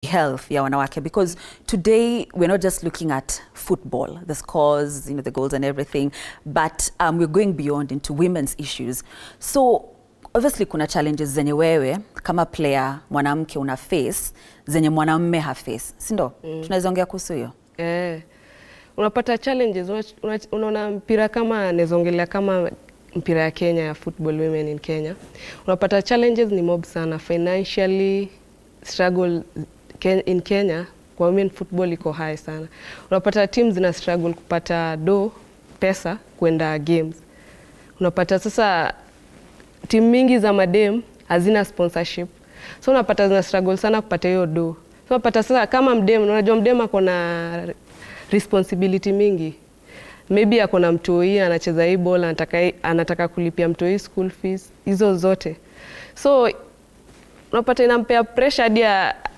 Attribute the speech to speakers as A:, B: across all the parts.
A: health ya wanawake, because today we're not just looking at football, the scores, the goals and everything, but we're going beyond into women's issues. So obviously kuna challenges zenye wewe kama player mwanamke una face zenye mwanamume ha face, si ndio? Tunaweza ongea kuhusu hiyo.
B: Unapata challenges, unaona mpira kama nezongelea kama mpira ya Kenya ya football women in Kenya. Unapata challenges ni mob sana, financially struggle in Kenya kwa women football iko high sana. Unapata teams zina struggle kupata pesa kwenda games. Unapata sasa team mingi za madem hazina sponsorship. So unapata zina struggle sana kupata hiyo So unapata sasa kama mdem, unajua mdem ako na responsibility mingi. Maybe ako na mtoi anacheza hii ball, anataka kulipia mtoi school fees, hizo zote. So unapata inampea pressure hadi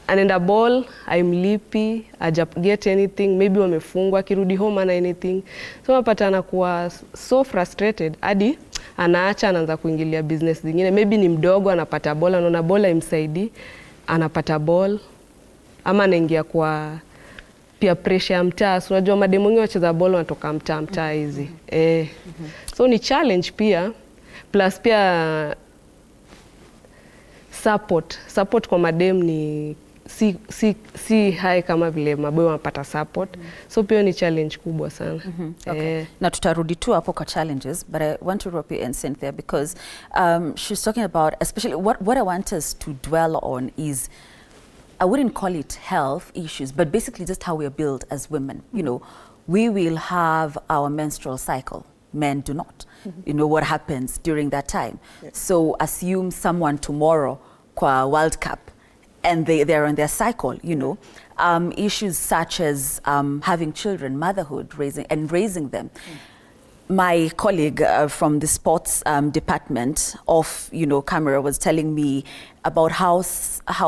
B: anaenda ball, haimlipi, haja get anything, maybe wamefungwa, akirudi home ana anything. So unapata anakuwa so frustrated hadi anaacha, anaanza kuingilia business zingine. Maybe ni mdogo anapata ball, anaona ball haimsaidii, anapata ball ama anaingia kwa pia pressure ya mtaa. So unajua mademu wengi wacheza ball wanatoka mtaa hizi. So ni challenge pia, plus pia support kwa madem ni si high kama vile maboy wanapata support. So pia ni challenge kubwa sana.
A: Okay. Na tutarudi tu hapo kwa challenges, but I want to rope you in, Cynthia, because she's talking about, especially what I want us to dwell on is, I wouldn't call it health issues, but basically just how we are built as women. We will have our menstrual cycle. Men do not. What happens during that time. Yes. So assume someone tomorrow kwa World Cup and they're on their cycle, issues such as having children, motherhood, raising them. My colleague from the sports department off camera was telling me about how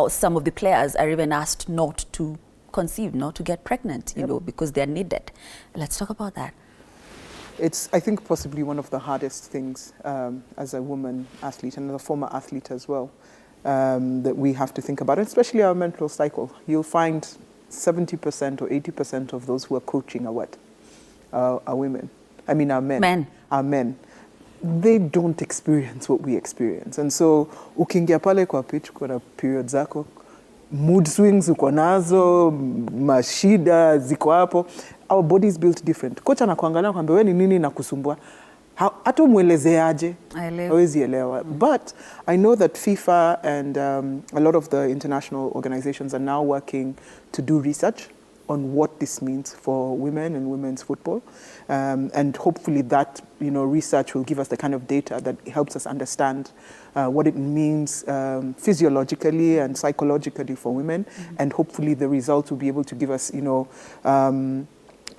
A: some of the players are even asked not to conceive, not to get pregnant, because they're needed. Let's talk about that.
C: It's, I think, possibly one of the hardest things as a woman athlete and a former athlete as well, that we have to think about, especially our menstrual cycle. You'll find 70% or 80% of those who are coaching are what? Are women. I mean, are men. Are men. They don't experience what we experience. And so, ukiingia pale kwa pitch, kuna period zako, mood swings uko nazo, mashida ziko hapo. Our body is built different. Coach anakuangalia kwambia wewe ni nini nakusumbua? Hata umuelezeaje? Hawezi elewa. But I know that FIFA and a lot of the international organizations are now working to do research on what this means for women and women's football. And hopefully that research will give us the kind of data that helps us understand what it means physiologically and psychologically for women. And hopefully the results will be able to give us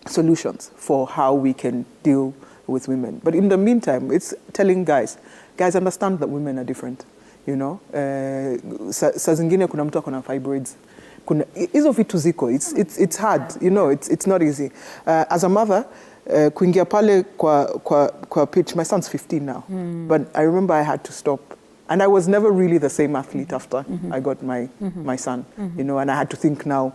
C: solutions for how we can deal with women. But in the meantime, it's telling guys understand that women are different. Saa zingine kuna mtu akona fibroids. Hizo vitu ziko. It's hard, it's not easy. As a mother, kuingia pale kwa pitch, my son's 15 now. But I remember I had to stop. And I was never really the same athlete after I got my son. And I had to think now,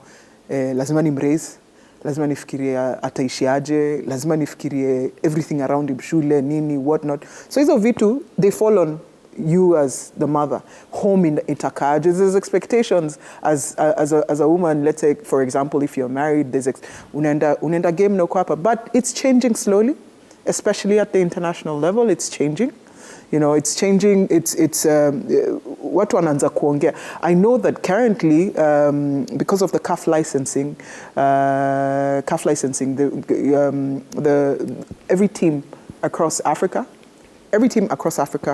C: lazima nimraise, lazima nifikirie ataishiaje, lazima nifikirie everything around him, shule, nini, whatnot. So hizo vitu, they fall on you as the mother. Home in itakaje. There's expectations as a woman. Let's say, for example, if you're married, there's unaenda game na uko hapa. But it's changing slowly, especially at the international level. It's changing. It's changing. It's watu wanaanza kuongea. I know that currently, because of the CAF licensing, every team across Africa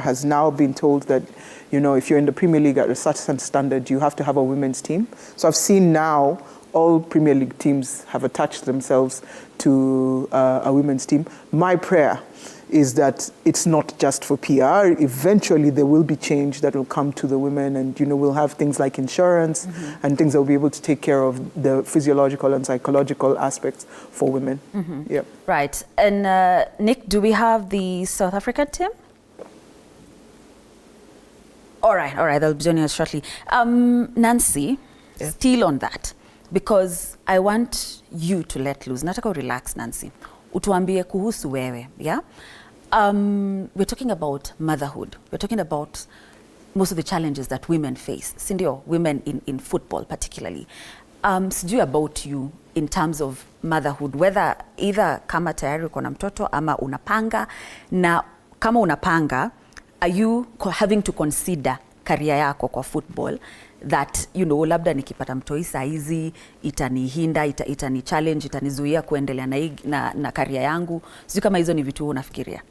C: has now been told that, if you're in the Premier League at a certain standard, you have to have a women's team. So I've seen now all Premier League teams have attached themselves to a women's team. My prayer is that it's not just for PR. Eventually there will be change that will come to the women, and we'll have things like insurance and things that will be able to take care of the physiological and psychological aspects for women. Yeah.
A: Right. And Nick, do we have the South African team? All right, they'll be joining us shortly. Nancy,
B: Yeah.
A: Still on that, because I want you to let loose. Nataka relax, Nancy. Utuambie kuhusu wewe, yeah? We're talking about motherhood. We're talking about most of the challenges that women face. Sindio, women in football particularly. Sijui about you in terms of motherhood, whether either kama tayari uko na mtoto ama unapanga, na kama unapanga, are you having to consider career yako kwa football that, you know, labda nikipata mtoi saa hizi itanihinda, itani challenge, itanizuia kuendelea na career yangu? Sijui kama hizo ni vitu unafikiria.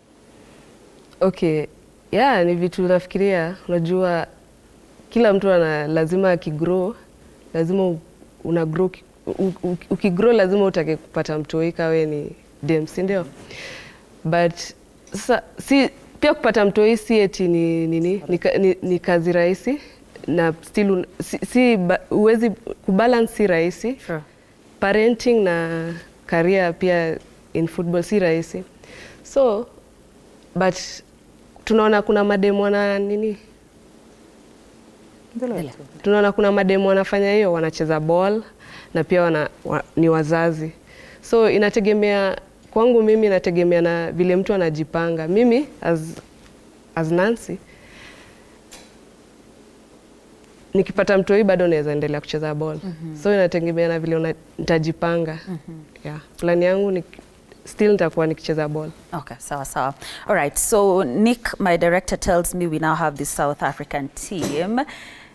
B: Okay, yeah, ni vitu nafikiria. Unajua kila mtu lazima akigrow, lazima una grow, ukigrow lazima utake kupata mtoi kawe ni dem, si ndio? But sasa pia kupata mtoi si eti ni kazi rahisi, na still uwezi kubalance, si rahisi.
A: Sure.
B: Parenting na career pia in football si rahisi. So but tunaona kuna mademu wana tunaona kuna mademu wanafanya hiyo, wanacheza ball na pia ni wazazi. So inategemea, kwangu mimi inategemea na vile mtu anajipanga. Mimi as Nancy, nikipata mtoi bado naweza endelea kucheza ball. So inategemea na vile nitajipanga. Yeah, plan yangu ni still nitakuwa nikicheza ball.
A: Okay, sawa. All right, so Nick, my director, tells me we now have the South African team.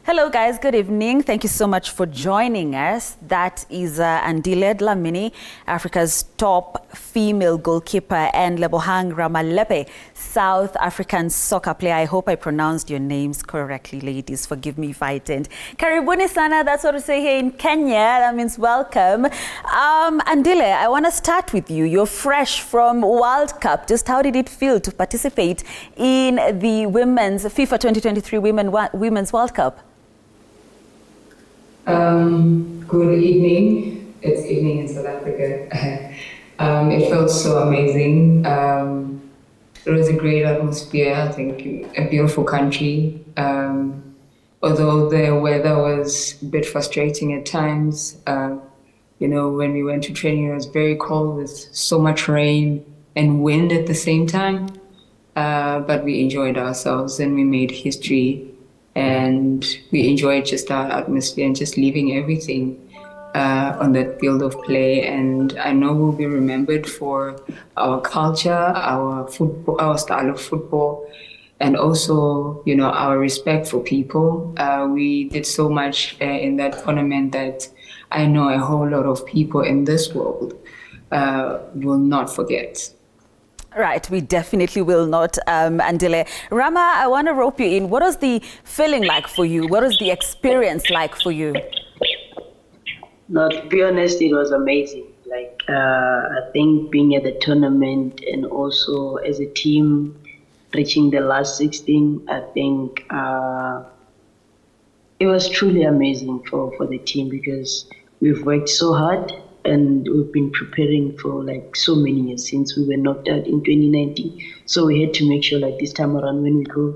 A: Hello guys, good evening. Thank you so much for joining us. That is Andile Dlamini, Africa's top female goalkeeper, and Lebohang Ramalepe, South African soccer player. I hope I pronounced your names correctly, ladies. Forgive me if I didn't. Karibuni sana, that's what we say here in Kenya. That means welcome. Andile, I want to start with you. You're fresh from World Cup. Just how did it feel to participate in the women's FIFA 2023 Women's World Cup?
D: Good evening. It's evening in South Africa. It felt so amazing. It was a great atmosphere. I think a beautiful country. Although the weather was a bit frustrating at times. You know, when we went to training, it was very cold with so much rain and wind at the same time. But we enjoyed ourselves and we made history. And we enjoyed just our atmosphere and just leaving everything on that field of play. And I know we'll be remembered for our culture, our football, our style of football, and also, you know, our respect for people. We did so much in that tournament that I know a whole lot of people in this world will not forget.
A: Right, we definitely will not, Andile. Rama, I want to rope you in. What was the feeling like for you? What was the experience like for you?
E: No, to be honest, it was amazing. Like, I think being at the tournament and also as a team reaching the last 16, I think it was truly amazing for the team because we've worked so hard. And we've been preparing for like so many years since we were knocked out in 2019. So we had to make sure like this time around when we go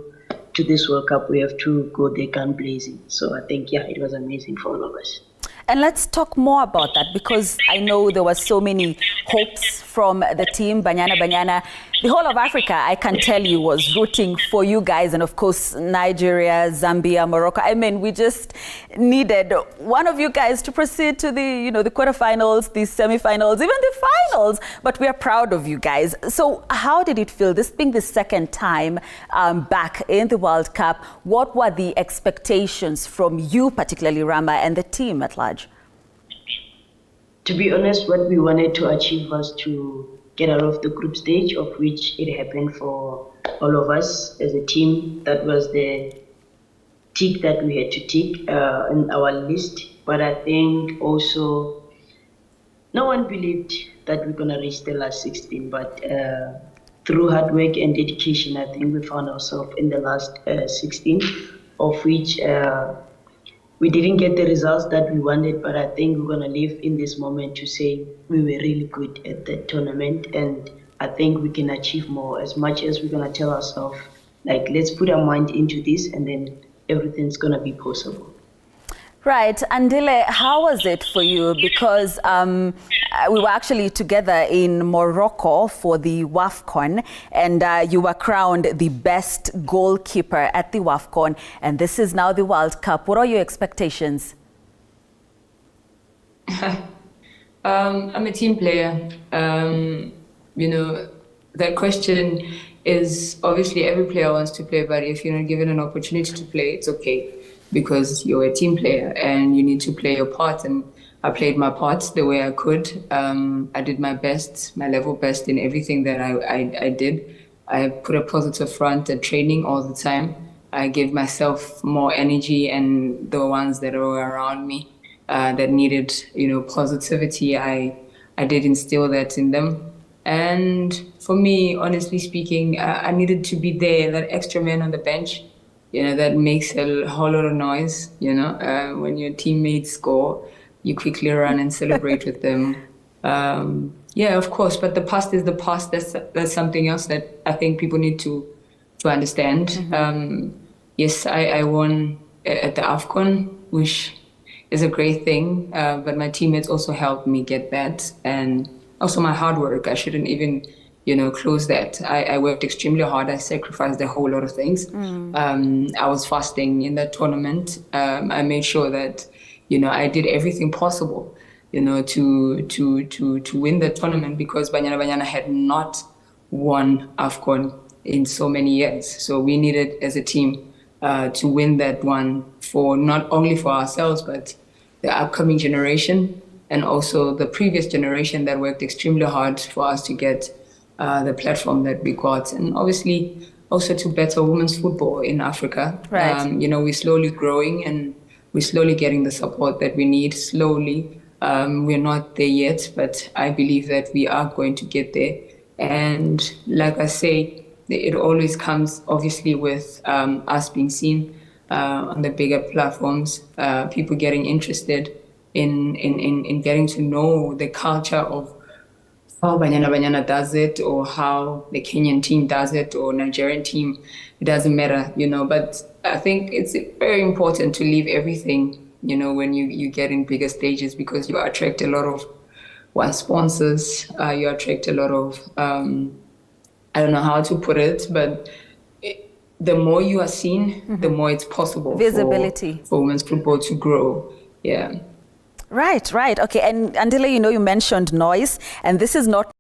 E: to this World Cup, we have to go there gun blazing. So I think, yeah, it was amazing for all of us.
A: And let's talk more about that because I know there were so many hopes from the team, Banyana. The whole of Africa, I can tell you, was rooting for you guys. And of course, Nigeria, Zambia, Morocco. I mean, we just needed one of you guys to proceed to the, you know, the quarterfinals, the semifinals, even the finals. But we are proud of you guys. So how did it feel, this being the second time back in the World Cup? What were the expectations from you, particularly Rama, and the team at large?
E: To be honest, what we wanted to achieve was to get out of the group stage, of which it happened for all of us as a team. That was the tick that we had to tick in our list. But I think also no one believed that we're going to reach the last 16. But through hard work and dedication, I think we found ourselves in the last 16, of which we didn't get the results that we wanted, but I think we're going to live in this moment to say we were really good at the tournament, and I think we can achieve more as much as we're going to tell ourselves, like, let's put our mind into this and then everything's going to be possible.
A: Right, Andile, how was it for you? Because we were actually together in Morocco for the WAFCON, and you were crowned the best goalkeeper at the WAFCON, and this is now the World Cup. What are your expectations?
D: I'm a team player. You know, that question is obviously every player wants to play, but if you're not given an opportunity to play, it's okay, because you're a team player and you need to play your part. And I played my part the way I could. I did my best, my level best in everything that I did. I put a positive front at training all the time. I gave myself more energy, and the ones that were around me that needed, positivity, I did instill that in them. And for me, honestly speaking, I needed to be there, that extra man on the bench, that makes a whole lot of noise, when your teammates score, you quickly run and celebrate with them. Yeah, of course, but the past is the past. That's something else that I think people need to understand. Mm-hmm. Yes, I won at the AFCON, which is a great thing, but my teammates also helped me get that, and also my hard work. I shouldn't even, close that. I worked extremely hard. I sacrificed a whole lot of things. I was fasting in that tournament. I made sure that, I did everything possible, to win the tournament, because Banyana had not won AFCON in so many years. So we needed, as a team, to win that one, for not only for ourselves, but the upcoming generation, and also the previous generation that worked extremely hard for us to get the platform that we got. And obviously also to better women's football in Africa.
A: Right.
D: We're slowly growing, and we're slowly getting the support that we need, slowly. We're not there yet, but I believe that we are going to get there. And like I say, it always comes obviously with us being seen on the bigger platforms, people getting interested in getting to know the culture of how Banyana does it, or how the Kenyan team does it, or Nigerian team. It doesn't matter, but I think it's very important to leave everything, when you get in bigger stages, because you attract a lot of sponsors, you attract a lot of, I don't know how to put it, but the more you are seen, mm-hmm. the more it's possible
A: visibility
D: for women's football to grow. Yeah.
A: Right. Okay. And Andile, you mentioned noise, and this is not